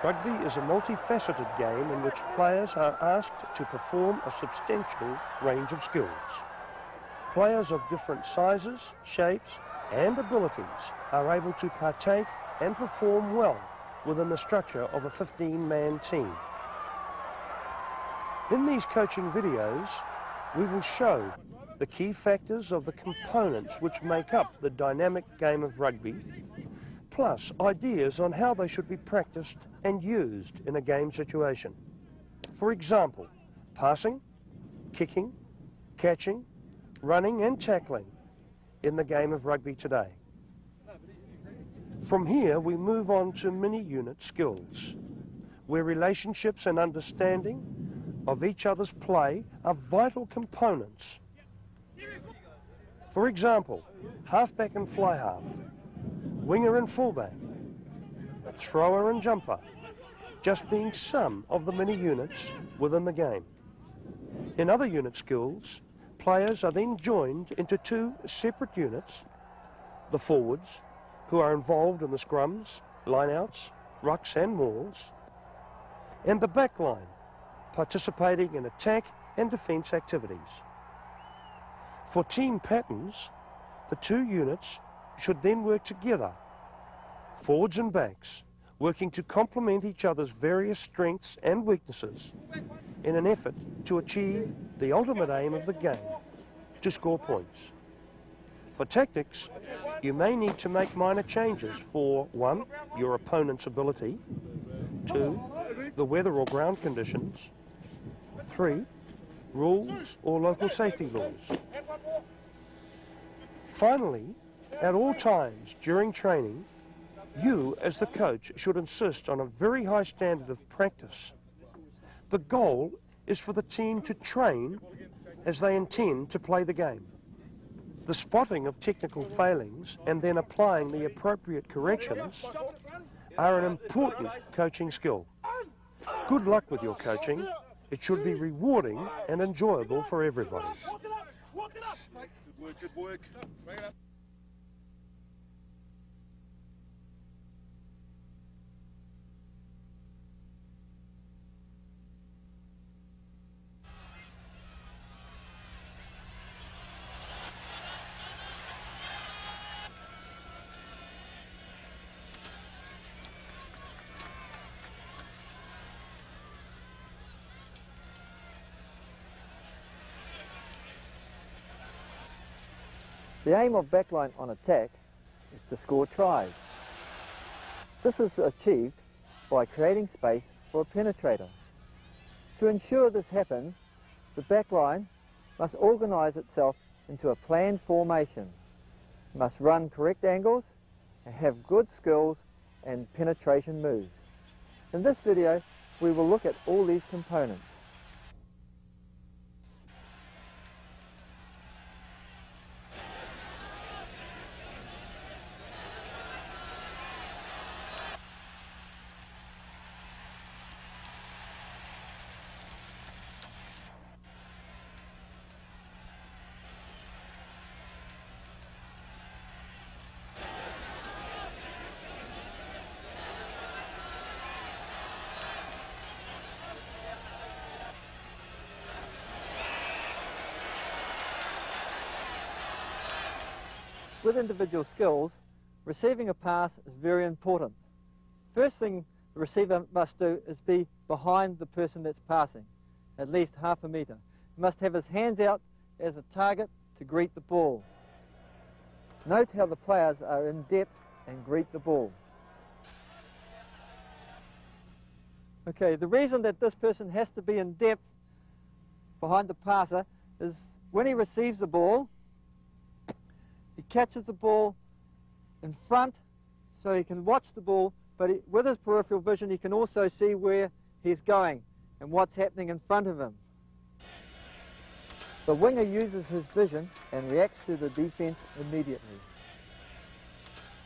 Rugby is a multifaceted game in which players are asked to perform a substantial range of skills. Players of different sizes, shapes and abilities are able to partake and perform well within the structure of a 15-man team. In these coaching videos, we will show the key factors of the components which make up the dynamic game of rugby, plus ideas on how they should be practiced and used in a game situation. For example, passing, kicking, catching, running and tackling in the game of rugby today. From here we move on to mini-unit skills, where relationships and understanding of each other's play are vital components. For example, halfback and fly half, winger and fullback, thrower and jumper, just being some of the many units within the game. In other unit skills, players are then joined into two separate units, the forwards, who are involved in the scrums, lineouts, rucks and mauls, and the backline, participating in attack and defence activities. For team patterns, the two units should then work together, forwards and backs, working to complement each other's various strengths and weaknesses in an effort to achieve the ultimate aim of the game, to score points. For tactics, you may need to make minor changes for 1. Your opponent's ability, 2. the weather or ground conditions, 3. rules or local safety laws. Finally, at all times during training, you as the coach should insist on a very high standard of practice. The goal is for the team to train as they intend to play the game. The spotting of technical failings and then applying the appropriate corrections are an important coaching skill. Good luck with your coaching. It should be rewarding and enjoyable for everybody. Good work. Bring it up. The aim of backline on attack is to score tries. This is achieved by creating space for a penetrator. To ensure this happens, the backline must organise itself into a planned formation, must run correct angles, and have good skills and penetration moves. In this video, we will look at all these components. With individual skills, receiving a pass is very important. First thing the receiver must do is be behind the person that's passing, at least half a metre. He must have his hands out as a target to greet the ball. Note how the players are in depth and greet the ball. Okay, the reason that this person has to be in depth behind the passer is when he receives the ball, he catches the ball in front so he can watch the ball, but with his peripheral vision he can also see where he's going and what's happening in front of him. The winger uses his vision and reacts to the defence immediately.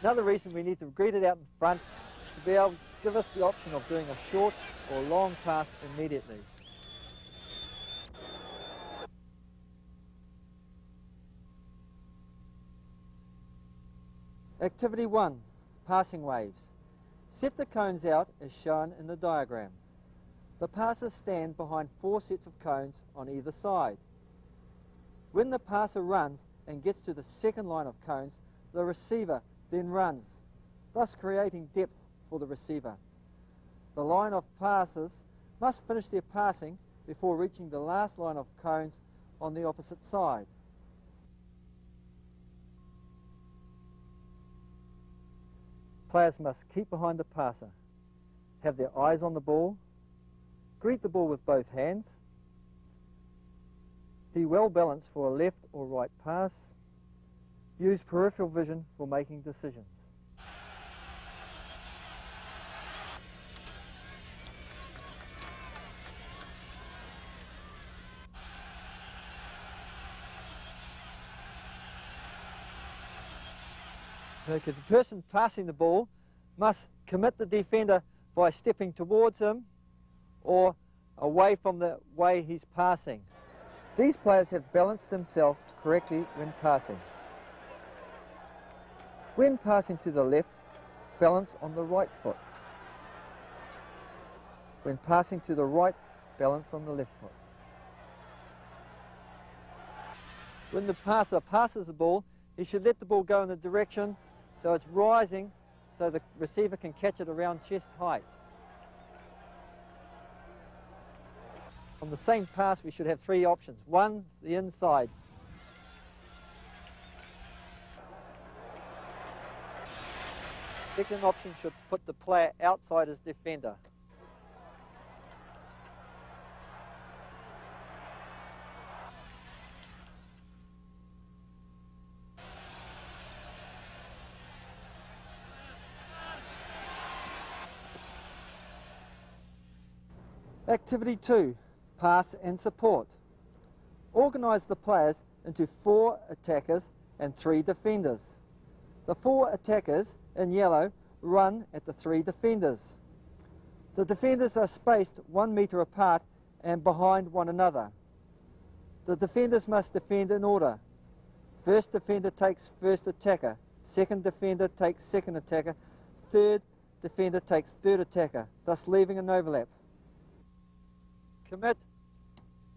Another reason we need to greet it out in front is to be able to give us the option of doing a short or long pass immediately. Activity 1, passing waves. Set the cones out as shown in the diagram. The passers stand behind 4 sets of cones on either side. When the passer runs and gets to the second line of cones, the receiver then runs, thus creating depth for the receiver. The line of passers must finish their passing before reaching the last line of cones on the opposite side. Players must keep behind the passer, have their eyes on the ball, greet the ball with both hands, be well balanced for a left or right pass, use peripheral vision for making decisions. Okay, the person passing the ball must commit the defender by stepping towards him or away from the way he's passing. These players have balanced themselves correctly when passing. When passing to the left, balance on the right foot. When passing to the right, balance on the left foot. When the passer passes the ball, he should let the ball go in the direction so it's rising so the receiver can catch it around chest height. On the same pass we should have 3 options. 1, the inside. Second option should put the player outside his defender. Activity 2, pass and support. Organise the players into 4 attackers and 3 defenders. The 4 attackers in yellow run at the 3 defenders. The defenders are spaced 1 metre apart and behind one another. The defenders must defend in order. First defender takes first attacker, second defender takes second attacker, third defender takes third attacker, thus leaving an overlap. Commit,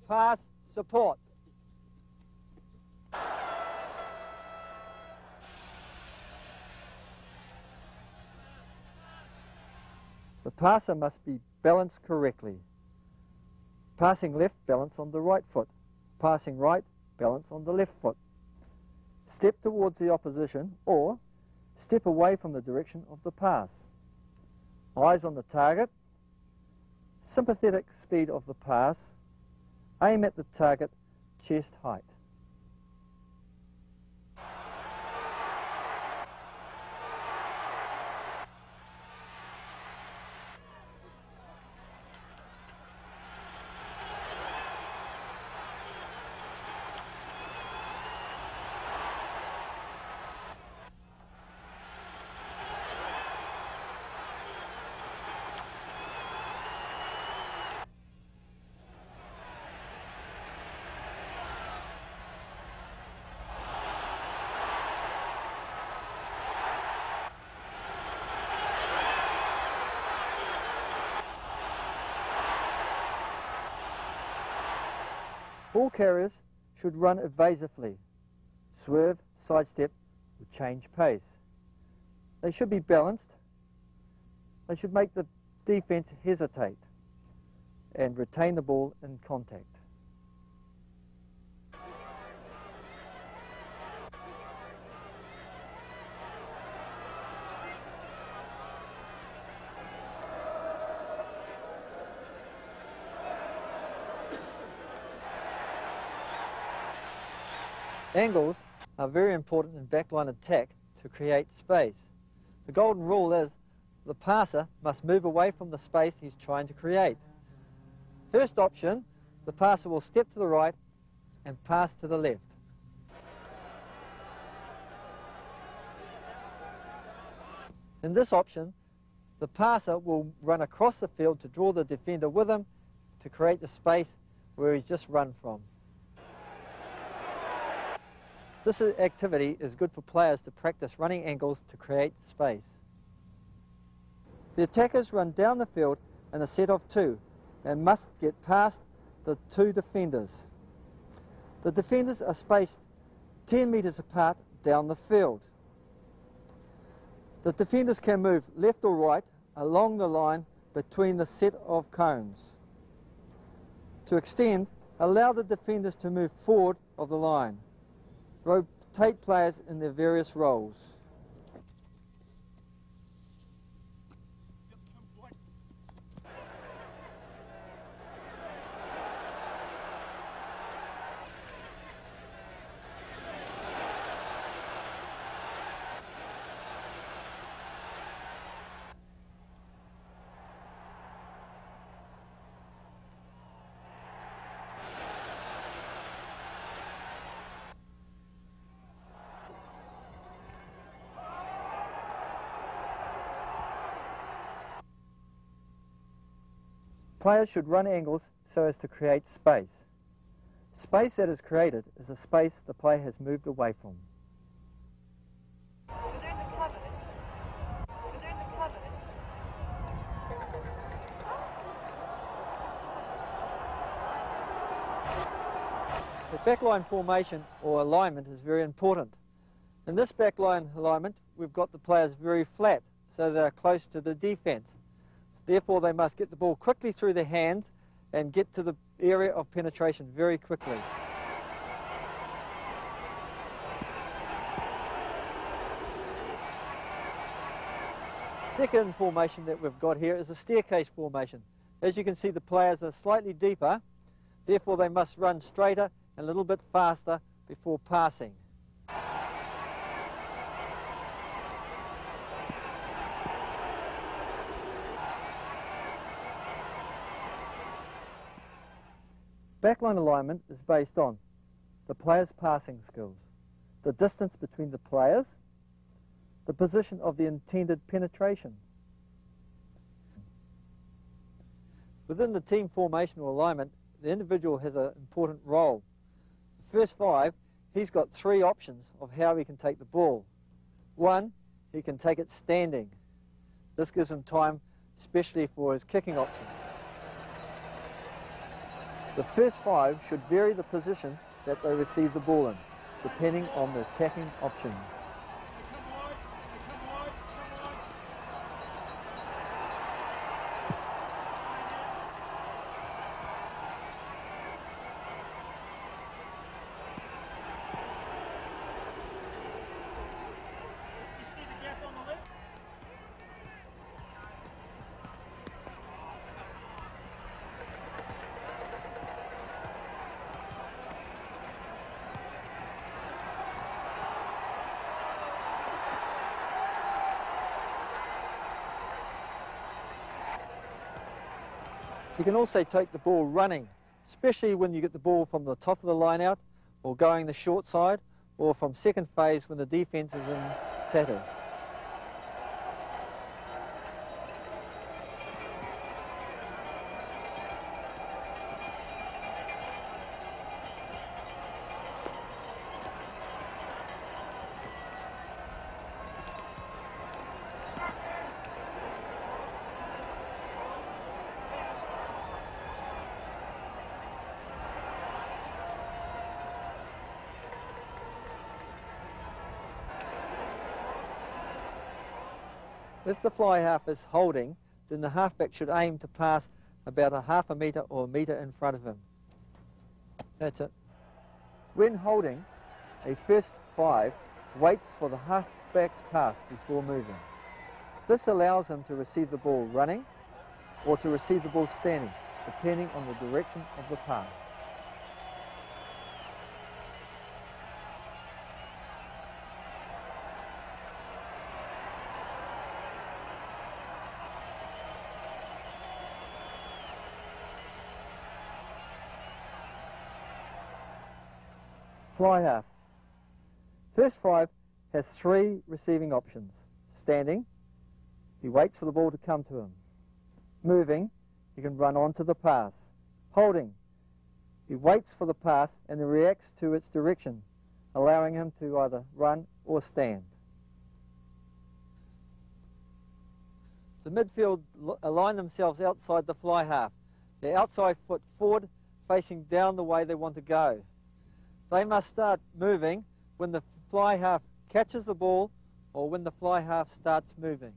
pass, support. The passer must be balanced correctly. Passing left, balance on the right foot. Passing right, balance on the left foot. Step towards the opposition or step away from the direction of the pass. Eyes on the target. Sympathetic speed of the pass. Aim at the target, chest height. Ball carriers should run evasively, swerve, sidestep, or change pace. They should be balanced. They should make the defence hesitate and retain the ball in contact. Angles are very important in backline attack to create space. The golden rule is the passer must move away from the space he's trying to create. First option, the passer will step to the right and pass to the left. In this option, the passer will run across the field to draw the defender with him to create the space where he's just run from. This activity is good for players to practice running angles to create space. The attackers run down the field in a set of 2 and must get past the 2 defenders. The defenders are spaced 10 metres apart down the field. The defenders can move left or right along the line between the set of cones. To extend, allow the defenders to move forward of the line. Rotate players in their various roles. Players should run angles so as to create space. Space that is created is a space the player has moved away from. The backline formation or alignment is very important. In this backline alignment, we've got the players very flat, so they're close to the defence. Therefore, they must get the ball quickly through their hands and get to the area of penetration very quickly. Second formation that we've got here is a staircase formation. As you can see, the players are slightly deeper, therefore they must run straighter and a little bit faster before passing. Backline alignment is based on the players' passing skills, the distance between the players, the position of the intended penetration. Within the team formation or alignment, the individual has an important role. The first 5, he's got 3 options of how he can take the ball. 1, he can take it standing. This gives him time, especially for his kicking option. The first 5 should vary the position that they receive the ball in, depending on the attacking options. You can also take the ball running, especially when you get the ball from the top of the line out, or going the short side, or from second phase when the defence is in tatters. If the fly half is holding, then the halfback should aim to pass about a half a metre or a metre in front of him. That's it. When holding, a first 5 waits for the halfback's pass before moving. This allows him to receive the ball running or to receive the ball standing, depending on the direction of the pass. Fly half. First 5 has 3 receiving options. Standing, he waits for the ball to come to him. Moving, he can run on to the pass. Holding, he waits for the pass and then reacts to its direction, allowing him to either run or stand. The midfield align themselves outside the fly half, their outside foot forward, facing down the way they want to go. They must start moving when the fly half catches the ball or when the fly half starts moving.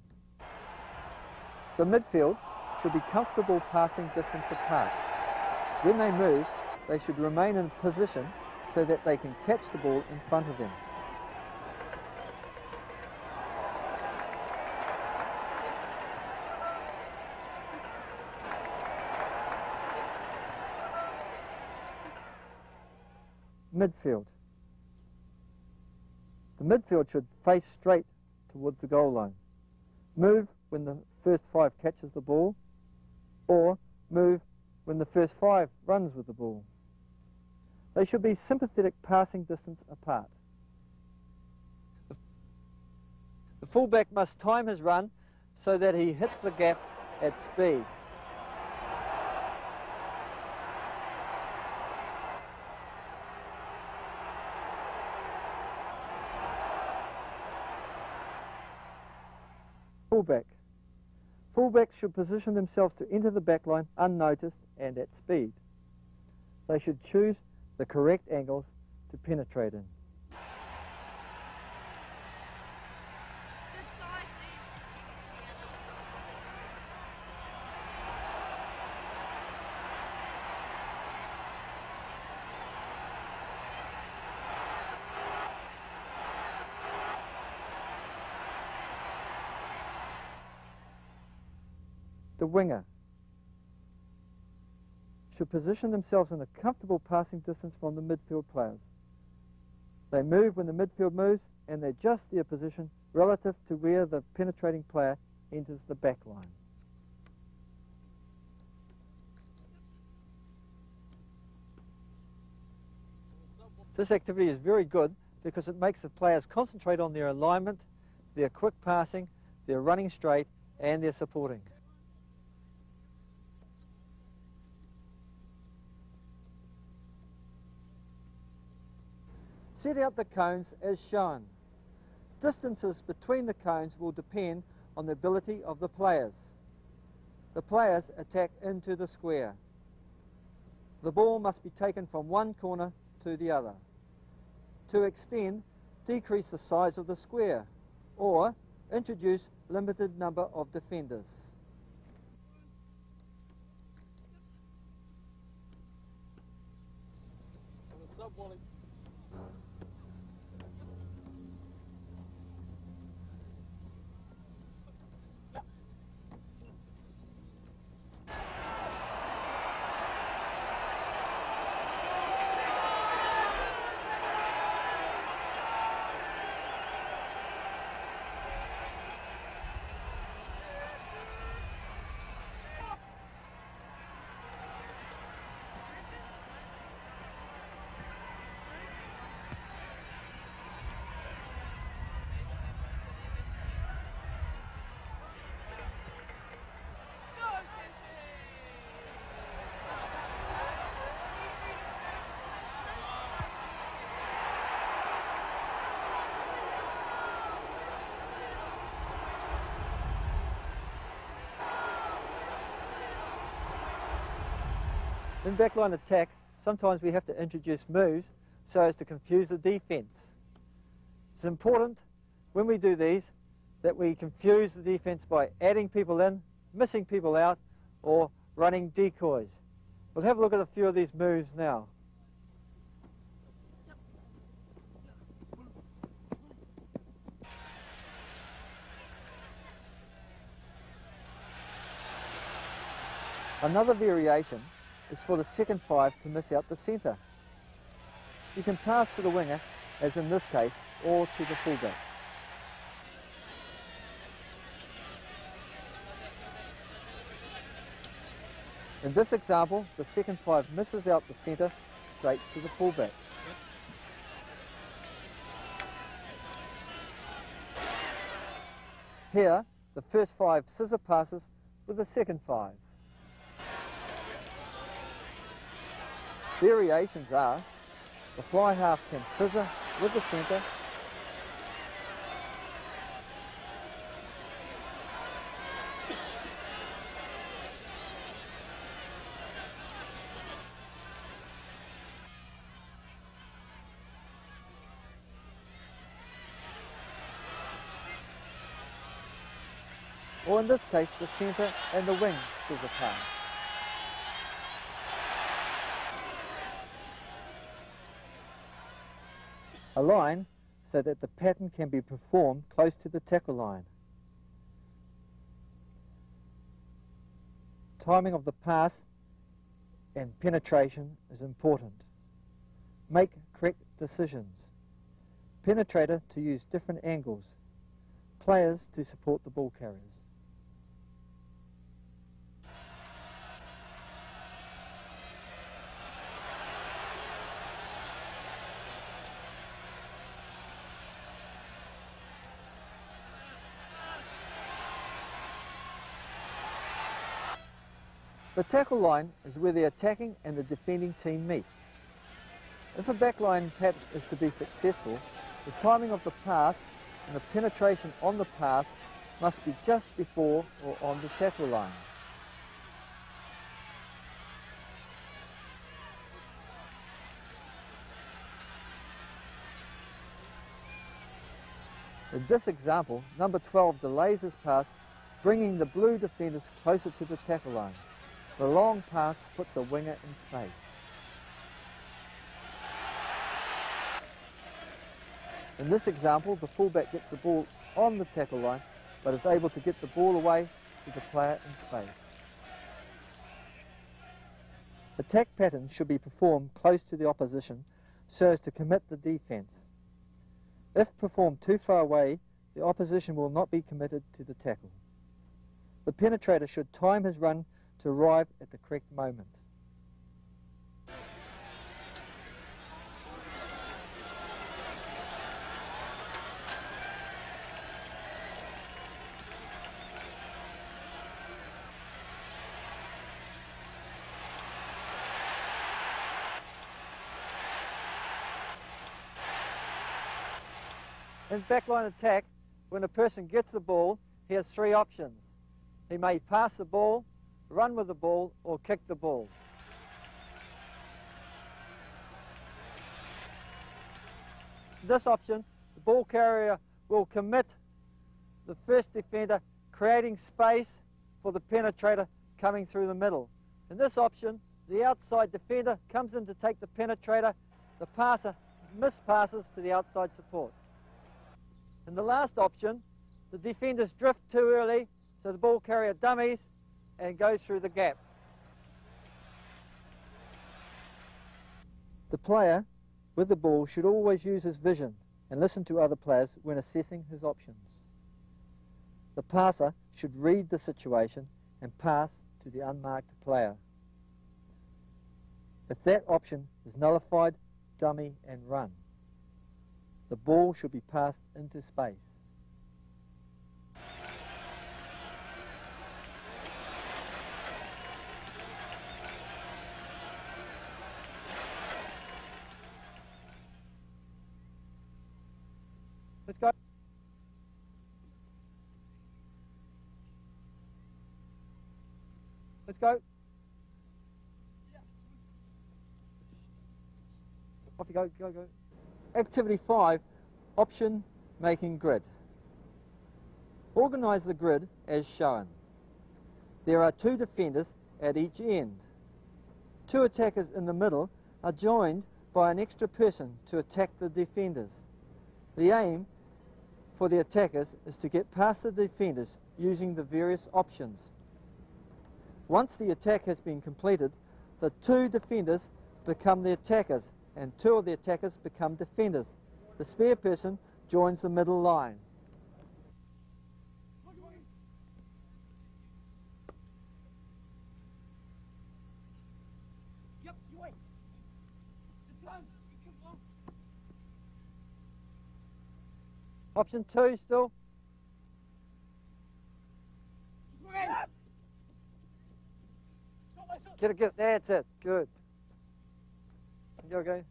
The midfield should be comfortable passing distance apart. When they move, they should remain in position so that they can catch the ball in front of them. Midfield. The midfield should face straight towards the goal line. Move when the first 5 catches the ball, or move when the first 5 runs with the ball. They should be sympathetic passing distance apart. The fullback must time his run so that he hits the gap at speed. Fullback. Fullbacks should position themselves to enter the backline unnoticed and at speed. They should choose the correct angles to penetrate in. The winger should position themselves in a comfortable passing distance from the midfield players. They move when the midfield moves and they adjust their position relative to where the penetrating player enters the back line. This activity is very good because it makes the players concentrate on their alignment, their quick passing, their running straight and their supporting. Set out the cones as shown. Distances between the cones will depend on the ability of the players. The players attack into the square. The ball must be taken from one corner to the other. To extend, decrease the size of the square or introduce limited number of defenders. In backline attack, sometimes we have to introduce moves so as to confuse the defence. It's important when we do these that we confuse the defence by adding people in, missing people out, or running decoys. We'll have a look at a few of these moves now. Another variation is for the second 5 to miss out the centre. You can pass to the winger, as in this case, or to the fullback. In this example, the second 5 misses out the centre straight to the fullback. Here, the first 5 scissor passes with the second 5. Variations are, the fly half can scissor with the centre, or in this case the centre and the wing scissor pass. A line so that the pattern can be performed close to the tackle line. Timing of the pass and penetration is important. Make correct decisions. Penetrator to use different angles. Players to support the ball carriers. The tackle line is where the attacking and the defending team meet. If a backline pattern is to be successful, the timing of the pass and the penetration on the pass must be just before or on the tackle line. In this example, number 12 delays his pass, bringing the blue defenders closer to the tackle line. The long pass puts a winger in space. In this example, the fullback gets the ball on the tackle line, but is able to get the ball away to the player in space. Attack patterns should be performed close to the opposition so as to commit the defence. If performed too far away, the opposition will not be committed to the tackle. The penetrator should time his run to arrive at the correct moment. In backline attack, when a person gets the ball, he has three options. He may pass the ball, run with the ball, or kick the ball. This option, the ball carrier will commit the first defender, creating space for the penetrator coming through the middle. In this option, the outside defender comes in to take the penetrator, the passer mispasses to the outside support. In the last option, the defenders drift too early, so the ball carrier dummies and goes through the gap. The player with the ball should always use his vision and listen to other players when assessing his options. The passer should read the situation and pass to the unmarked player. If that option is nullified, dummy and run. The ball should be passed into space. Let's go. Let's go. Off you go, go, go. Activity 5, option making grid. Organise the grid as shown. There are two defenders at each end. Two attackers in the middle are joined by an extra person to attack the defenders. The aim for the attackers is to get past the defenders using the various options. Once the attack has been completed, the two defenders become the attackers and two of the attackers become defenders. The spare person joins the middle line. Option 2 still. Get it, that's it, good. You okay?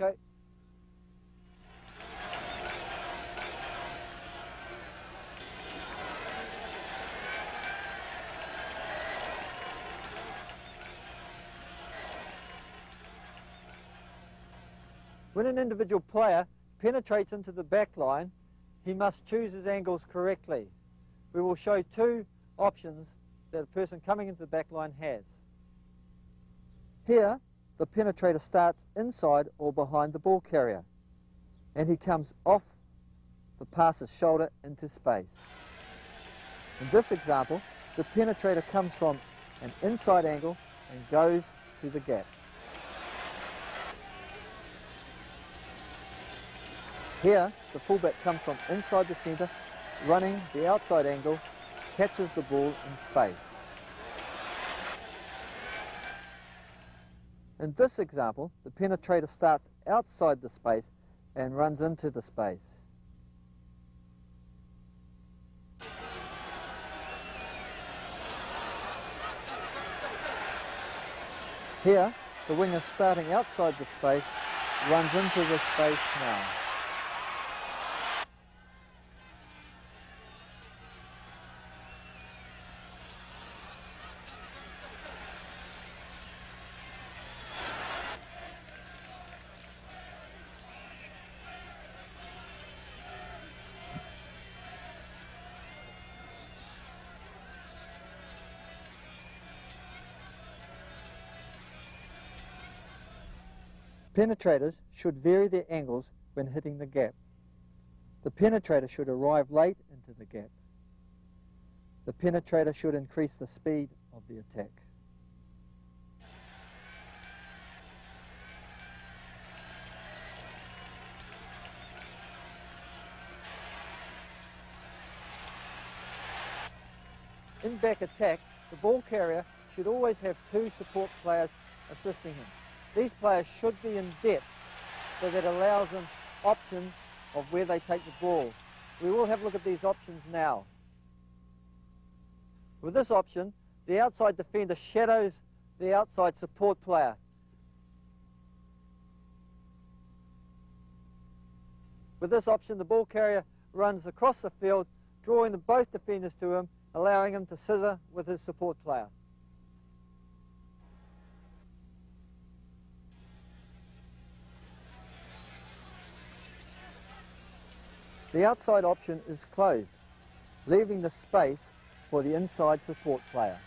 Okay. When an individual player penetrates into the back line, he must choose his angles correctly. We will show two options that a person coming into the back line has. Here, the penetrator starts inside or behind the ball carrier, and he comes off the passer's shoulder into space. In this example, the penetrator comes from an inside angle and goes to the gap. Here, the fullback comes from inside the centre, running the outside angle, catches the ball in space. In this example, the penetrator starts outside the space and runs into the space. Here, the winger starting outside the space runs into the space now. Penetrators should vary their angles when hitting the gap. The penetrator should arrive late into the gap. The penetrator should increase the speed of the attack. In back attack, the ball carrier should always have two support players assisting him. These players should be in depth so that allows them options of where they take the ball. We will have a look at these options now. With this option, the outside defender shadows the outside support player. With this option, the ball carrier runs across the field, drawing both defenders to him, allowing him to scissor with his support player. The outside option is closed, leaving the space for the inside support player.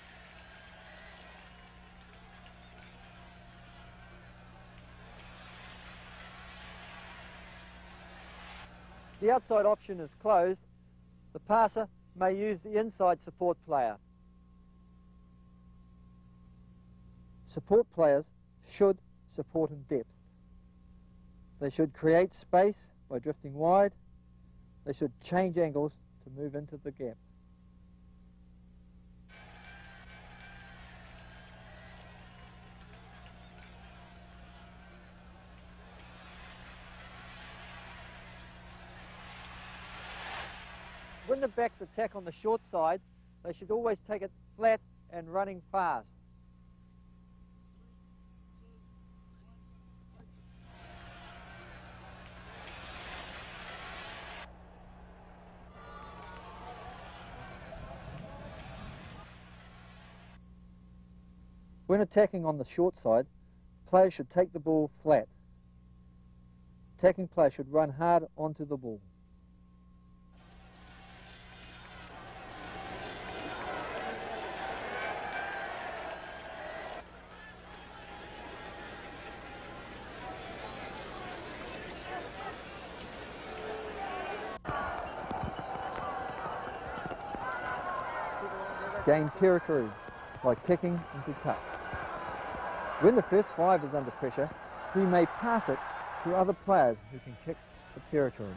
The outside option is closed. The passer may use the inside support player. Support players should support in depth. They should create space by drifting wide. They should change angles to move into the gap. When the backs attack on the short side, they should always take it flat and running fast. When attacking on the short side, players should take the ball flat. Attacking players should run hard onto the ball. Gain territory by kicking into touch. When the first 5 is under pressure, he may pass it to other players who can kick for territory.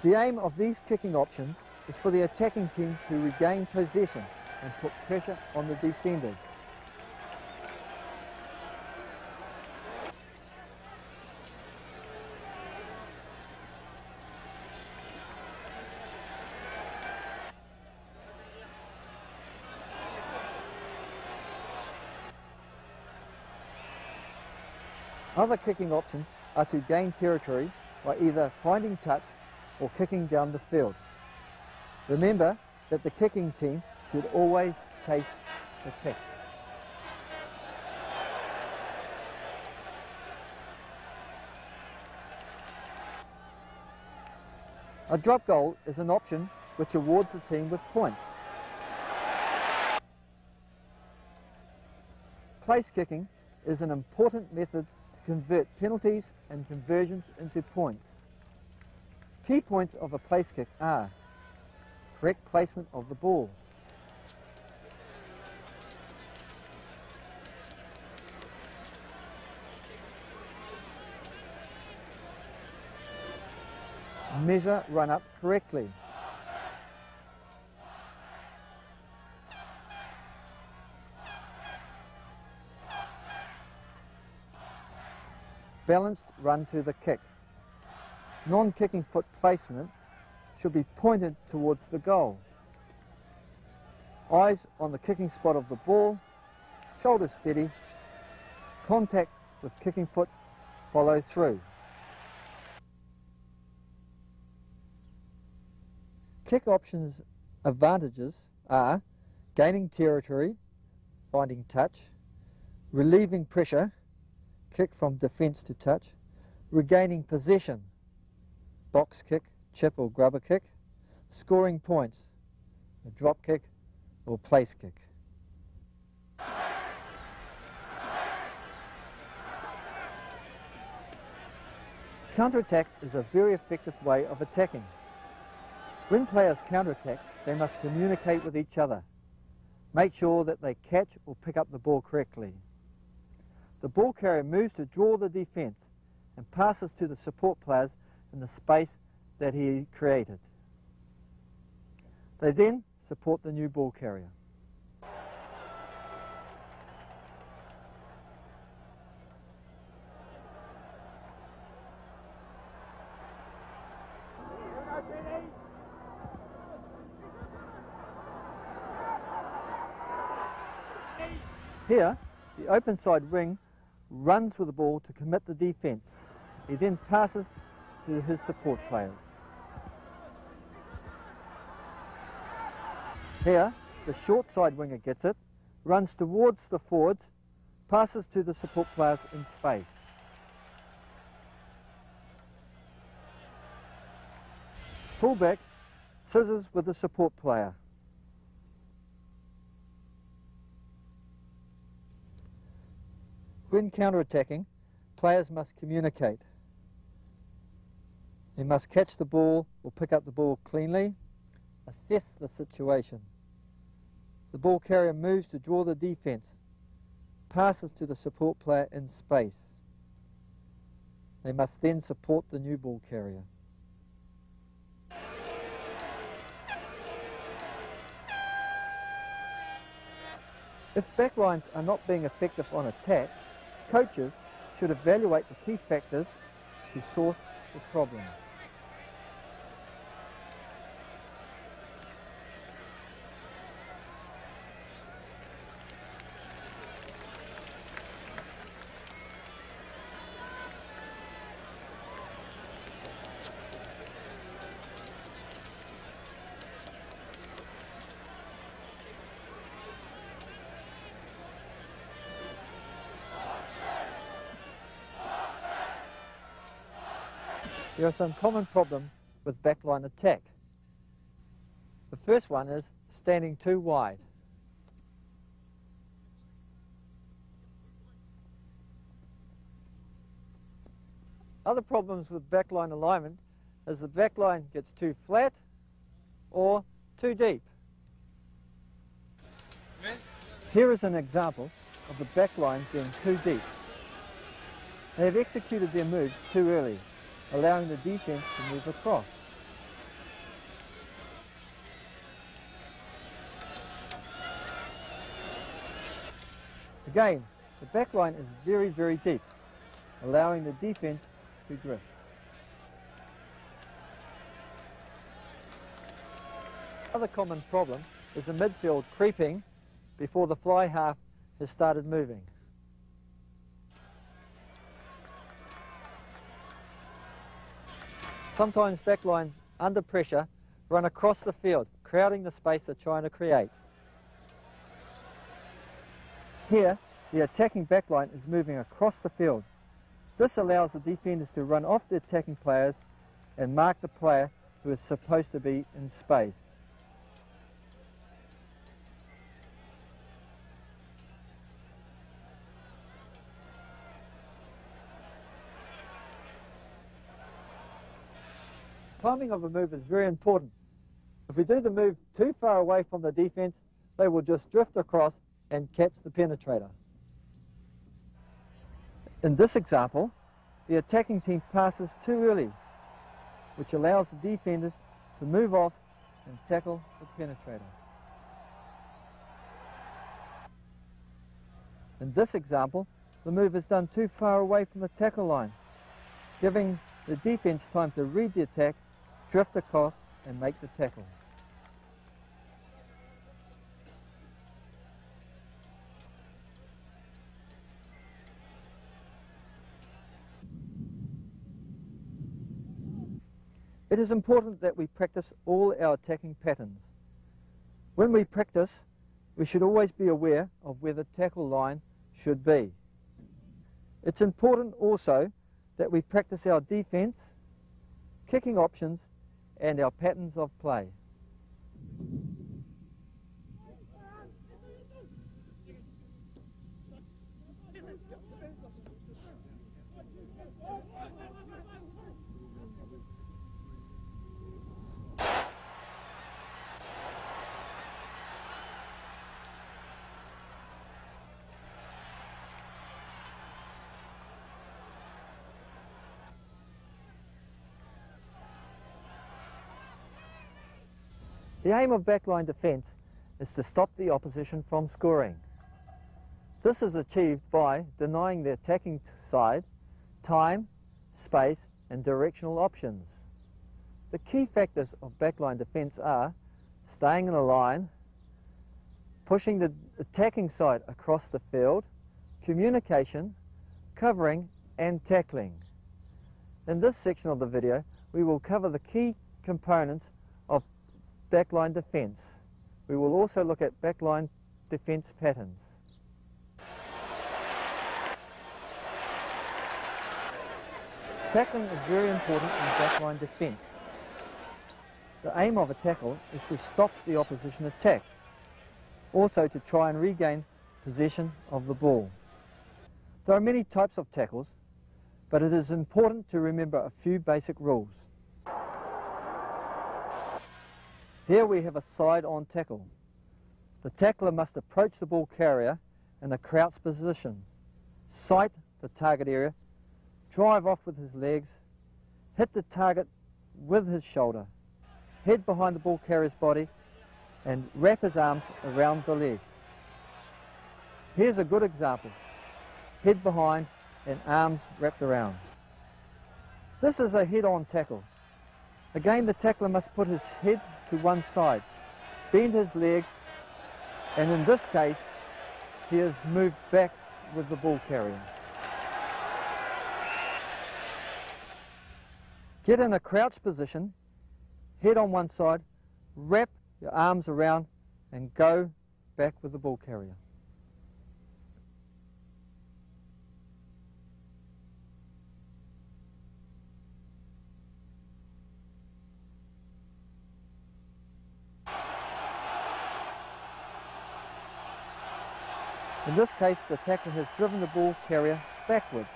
The aim of these kicking options is for the attacking team to regain possession and put pressure on the defenders. Other kicking options are to gain territory by either finding touch or kicking down the field. Remember that the kicking team should always chase the kicks. A drop goal is an option which awards the team with points. Place kicking is an important method to convert penalties and conversions into points. Key points of a place kick are correct placement of the ball, measure run up correctly, balanced run to the kick. Non-kicking foot placement should be pointed towards the goal. Eyes on the kicking spot of the ball, shoulders steady, contact with kicking foot, follow through. Kick options advantages are gaining territory, finding touch, relieving pressure, kick from defence to touch, regaining possession, box kick, chip or grubber kick, scoring points, a drop kick or place kick. Counterattack is a very effective way of attacking. When players counterattack, they must communicate with each other. Make sure that they catch or pick up the ball correctly. The ball carrier moves to draw the defence and passes to the support players in the space that he created. They then support the new ball carrier. Here, the open side wing runs with the ball to commit the defence. He then passes to his support players. Here, the short side winger gets it, runs towards the forwards, passes to the support players in space. Fullback scissors with the support player. When counter-attacking, players must communicate. They must catch the ball or pick up the ball cleanly, assess the situation. The ball carrier moves to draw the defence, passes to the support player in space. They must then support the new ball carrier. If backlines are not being effective on attack, coaches should evaluate the key factors to source the problems. There are some common problems with backline attack. The first one is standing too wide. Other problems with backline alignment is the backline gets too flat or too deep. Here is an example of the backline being too deep. They have executed their moves too early, allowing the defence to move across. Again, the backline is very, very deep, allowing the defence to drift. Another common problem is the midfield creeping before the fly half has started moving. Sometimes backlines under pressure run across the field, crowding the space they're trying to create. Here, the attacking backline is moving across the field. This allows the defenders to run off the attacking players and mark the player who is supposed to be in space. Timing of a move is very important. If we do the move too far away from the defense, they will just drift across and catch the penetrator. In this example, the attacking team passes too early, which allows the defenders to move off and tackle the penetrator. In this example, the move is done too far away from the tackle line, giving the defense time to read the attack, drift across and make the tackle. It is important that we practice all our attacking patterns. When we practice, we should always be aware of where the tackle line should be. It's important also that we practice our defense, kicking options, and our patterns of play. The aim of backline defence is to stop the opposition from scoring. This is achieved by denying the attacking side time, space and directional options. The key factors of backline defence are staying in a line, pushing the attacking side across the field, communication, covering and tackling. In this section of the video, we will cover the key components of backline defence. We will also look at backline defence patterns. Tackling is very important in backline defence. The aim of a tackle is to stop the opposition attack, also to try and regain possession of the ball. There are many types of tackles, but it is important to remember a few basic rules. Here we have a side-on tackle. The tackler must approach the ball carrier in a crouch position, sight the target area, drive off with his legs, hit the target with his shoulder, head behind the ball carrier's body, and wrap his arms around the legs. Here's a good example. Head behind and arms wrapped around. This is a head-on tackle. Again, the tackler must put his head to one side, bend his legs, and in this case, he is moved back with the ball carrier. Get in a crouch position, head on one side, wrap your arms around, and go back with the ball carrier. In this case, the tackler has driven the ball carrier backwards.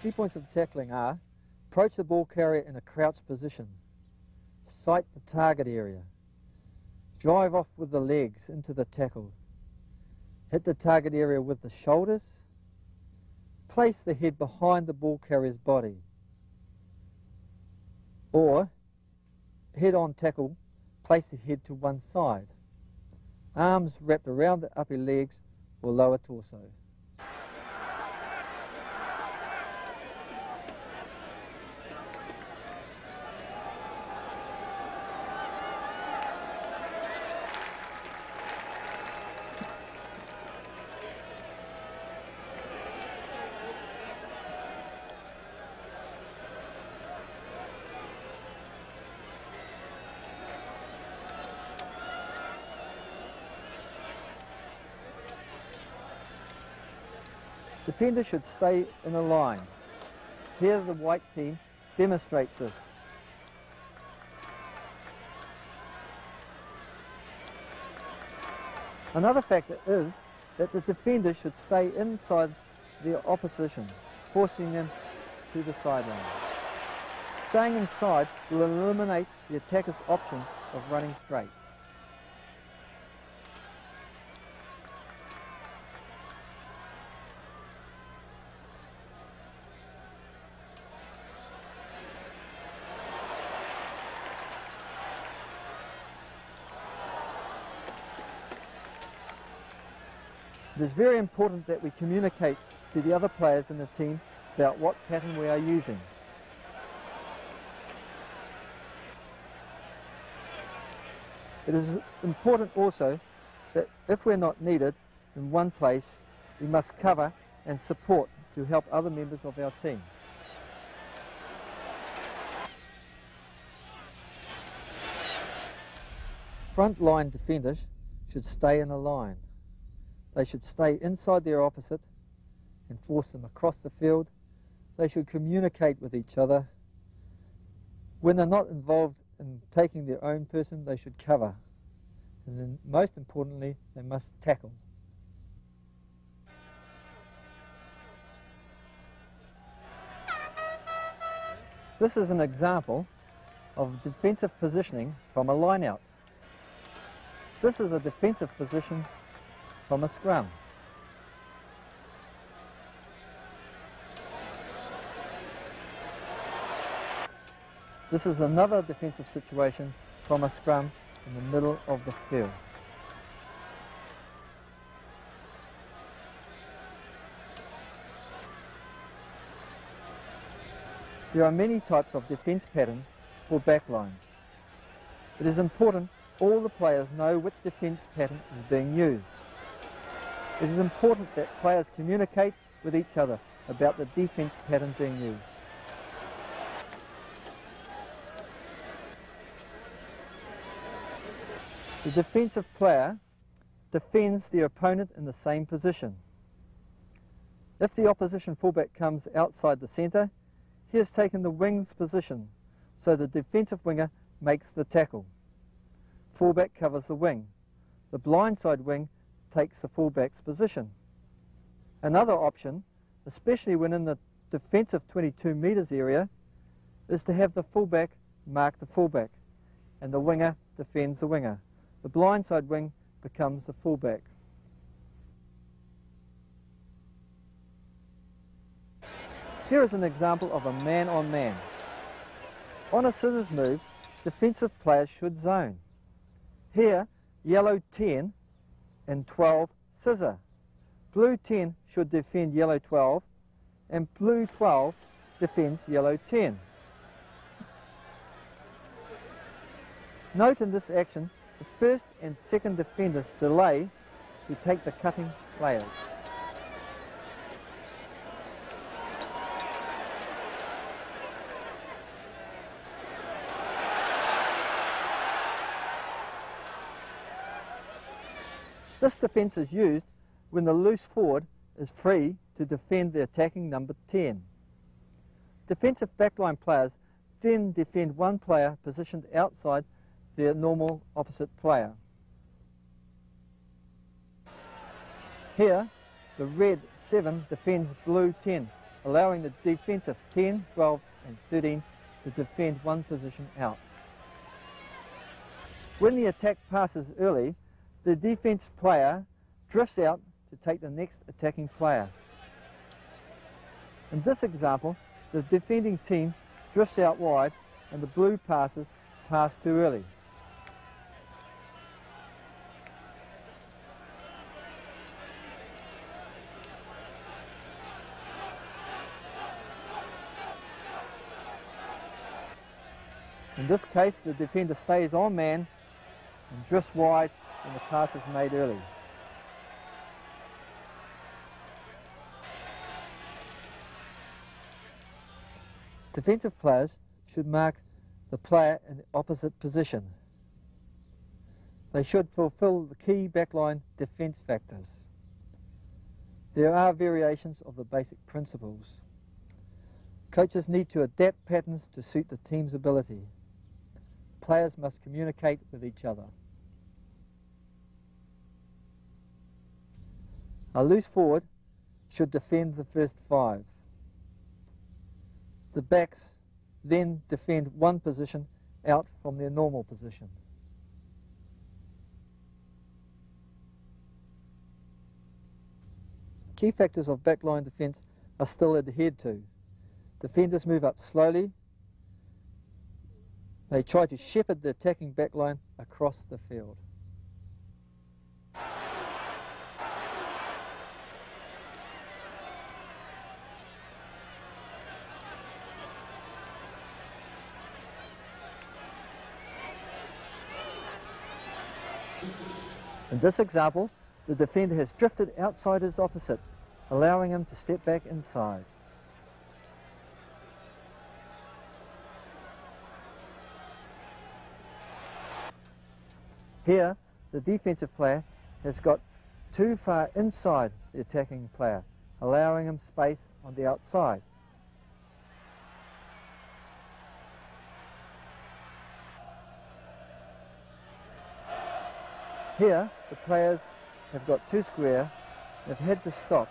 Key points of tackling are: approach the ball carrier in a crouched position, sight the target area, drive off with the legs into the tackle, hit the target area with the shoulders, place the head behind the ball carrier's body, or head-on tackle, place the head to one side, arms wrapped around the upper legs or lower torso. Defenders should stay in a line. Here the white team demonstrates this. Another factor is that the defenders should stay inside their opposition, forcing them to the sideline. Staying inside will eliminate the attacker's options of running straight. It is very important that we communicate to the other players in the team about what pattern we are using. It is important also that if we're not needed in one place, we must cover and support to help other members of our team. Front line defenders should stay in a line. They should stay inside their opposite and force them across the field. They should communicate with each other. When they're not involved in taking their own person, they should cover. And then most importantly, they must tackle. This is an example of defensive positioning from a line-out. This is a defensive position from a scrum. This is another defensive situation from a scrum in the middle of the field. There are many types of defence patterns for backlines. It is important all the players know which defence pattern is being used. It is important that players communicate with each other about the defence pattern being used. The defensive player defends their opponent in the same position. If the opposition fullback comes outside the centre, he has taken the wing's position, so the defensive winger makes the tackle. Fullback covers the wing. The blindside wing takes the fullback's position. Another option, especially when in the defensive 22 metres area, is to have the fullback mark the fullback and the winger defends the winger. The blindside wing becomes the fullback. Here is an example of a man-on-man. On a scissors move, defensive players should zone. Here, yellow 10 and 12 scissor. Blue 10 should defend yellow 12 and blue 12 defends yellow 10. Note in this action, the first and second defenders delay to take the cutting players. This defence is used when the loose forward is free to defend the attacking number 10. Defensive backline players then defend one player positioned outside their normal opposite player. Here, the red 7 defends blue 10, allowing the defensive 10, 12 and 13 to defend one position out. When the attack passes early, the defence player drifts out to take the next attacking player. In this example, the defending team drifts out wide and the blue passes pass too early. In this case, the defender stays on man and drifts wide when the pass is made early. Defensive players should mark the player in the opposite position. They should fulfill the key backline defence factors. There are variations of the basic principles. Coaches need to adapt patterns to suit the team's ability. Players must communicate with each other. A loose forward should defend the first 5. The backs then defend one position out from their normal position. Key factors of backline defence are still adhered to. Defenders move up slowly. They try to shepherd the attacking backline across the field. In this example, the defender has drifted outside his opposite, allowing him to step back inside. Here, the defensive player has got too far inside the attacking player, allowing him space on the outside. Here, the players have got too square and have had to stop,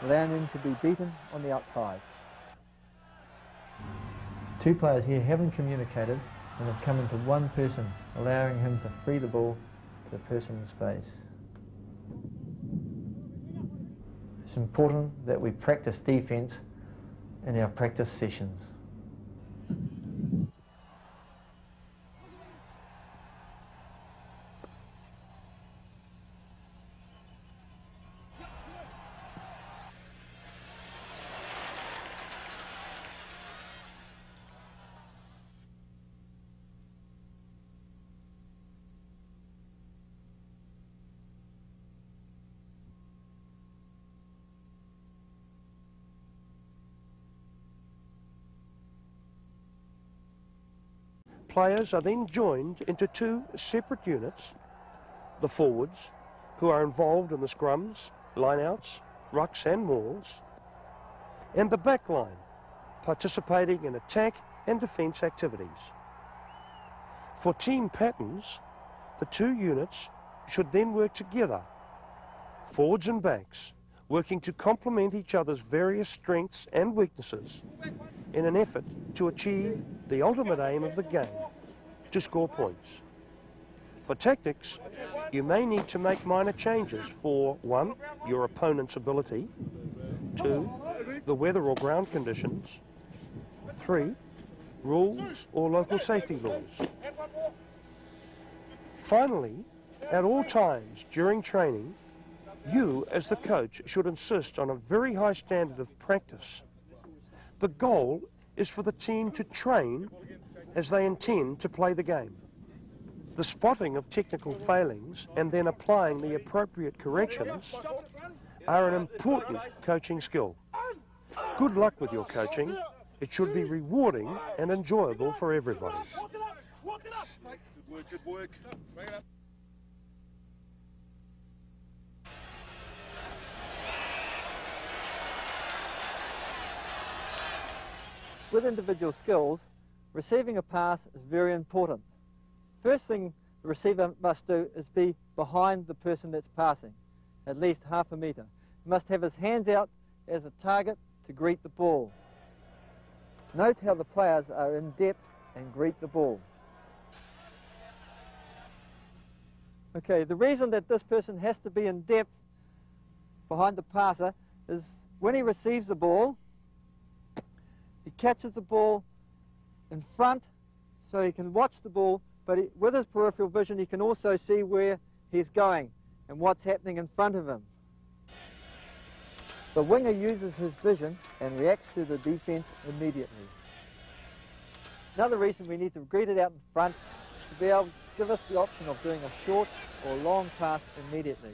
allowing them to be beaten on the outside. Two players here haven't communicated and have come into one person, allowing him to free the ball to the person in space. It's important that we practice defence in our practice sessions. Players are then joined into 2 separate units, the forwards, who are involved in the scrums, lineouts, rucks and mauls, and the backline, participating in attack and defence activities. For team patterns, the 2 units should then work together, forwards and backs, working to complement each other's various strengths and weaknesses in an effort to achieve the ultimate aim of the game, to score points. For tactics, you may need to make minor changes for 1, your opponent's ability, 2, the weather or ground conditions, 3, rules or local safety laws. Finally, at all times during training, you as the coach should insist on a very high standard of practice. The goal is for the team to train as they intend to play the game. The spotting of technical failings and then applying the appropriate corrections are an important coaching skill. Good luck with your coaching. It should be rewarding and enjoyable for everybody. Good work. Bring it up. With individual skills, receiving a pass is very important. First thing the receiver must do is be behind the person that's passing, at least half a metre. He must have his hands out as a target to greet the ball. Note how the players are in depth and greet the ball. Okay, the reason that this person has to be in depth behind the passer is when he receives the ball, he catches the ball in front so he can watch the ball, but with his peripheral vision he can also see where he's going and what's happening in front of him. The winger uses his vision and reacts to the defence immediately. Another reason we need to greet it out in front is to be able to give us the option of doing a short or long pass immediately.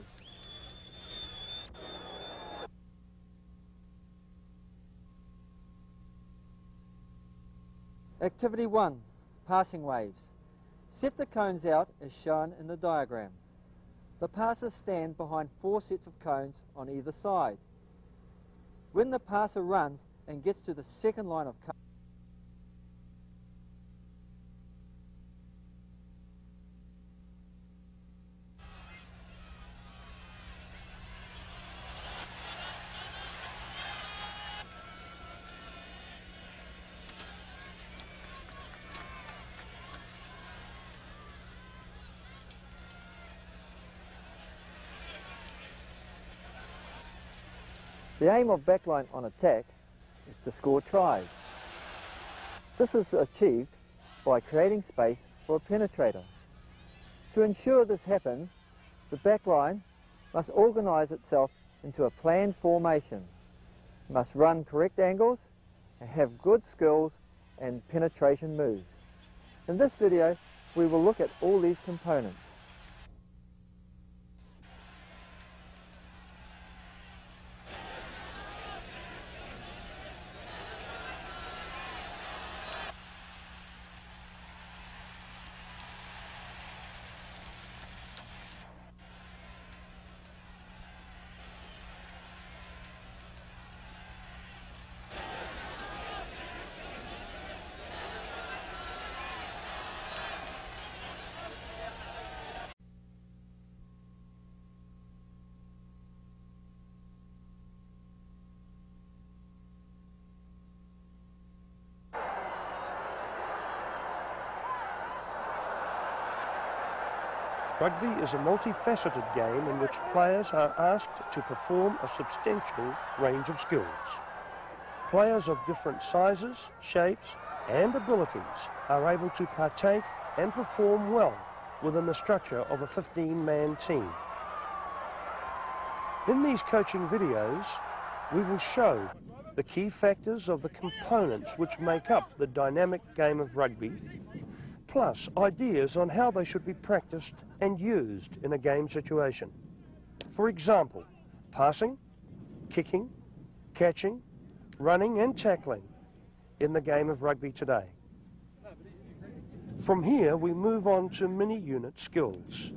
Activity 1, passing waves. Set the cones out as shown in the diagram. The passers stand behind 4 sets of cones on either side. When the passer runs and gets to the second line of cones, the aim of backline on attack is to score tries. This is achieved by creating space for a penetrator. To ensure this happens, the backline must organise itself into a planned formation, must run correct angles, and have good skills and penetration moves. In this video, we will look at all these components. Rugby is a multifaceted game in which players are asked to perform a substantial range of skills. Players of different sizes, shapes and abilities are able to partake and perform well within the structure of a 15-man team. In these coaching videos, we will show the key factors of the components which make up the dynamic game of rugby, plus ideas on how they should be practiced and used in a game situation. For example, passing, kicking, catching, running and tackling in the game of rugby today. From here we move on to mini-unit skills,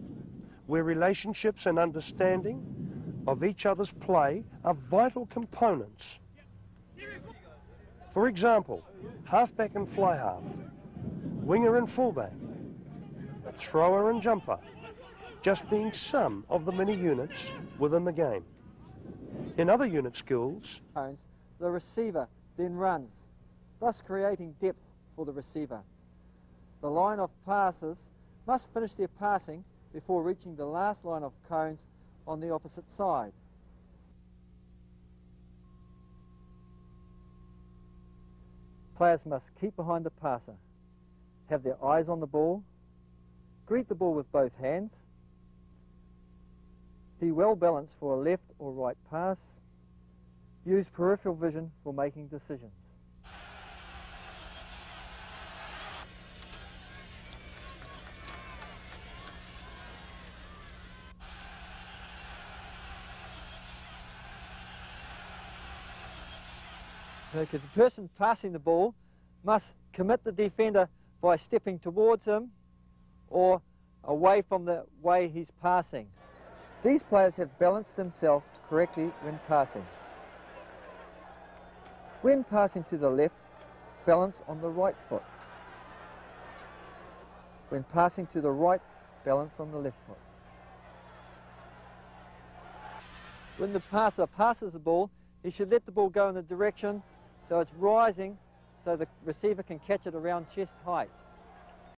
where relationships and understanding of each other's play are vital components. For example, halfback and fly half, winger and fullback, thrower and jumper, just being some of the many units within the game. In other unit skills, the receiver then runs, thus creating depth for the receiver. The line of passers must finish their passing before reaching the last line of cones on the opposite side. Players must keep behind the passer, have their eyes on the ball, greet the ball with both hands, be well balanced for a left or right pass, use peripheral vision for making decisions. Okay, the person passing the ball must commit the defender by stepping towards him or away from the way he's passing. These players have balanced themselves correctly when passing. When passing to the left, balance on the right foot. When passing to the right, balance on the left foot. When the passer passes the ball, he should let the ball go in the direction so it's rising so the receiver can catch it around chest height.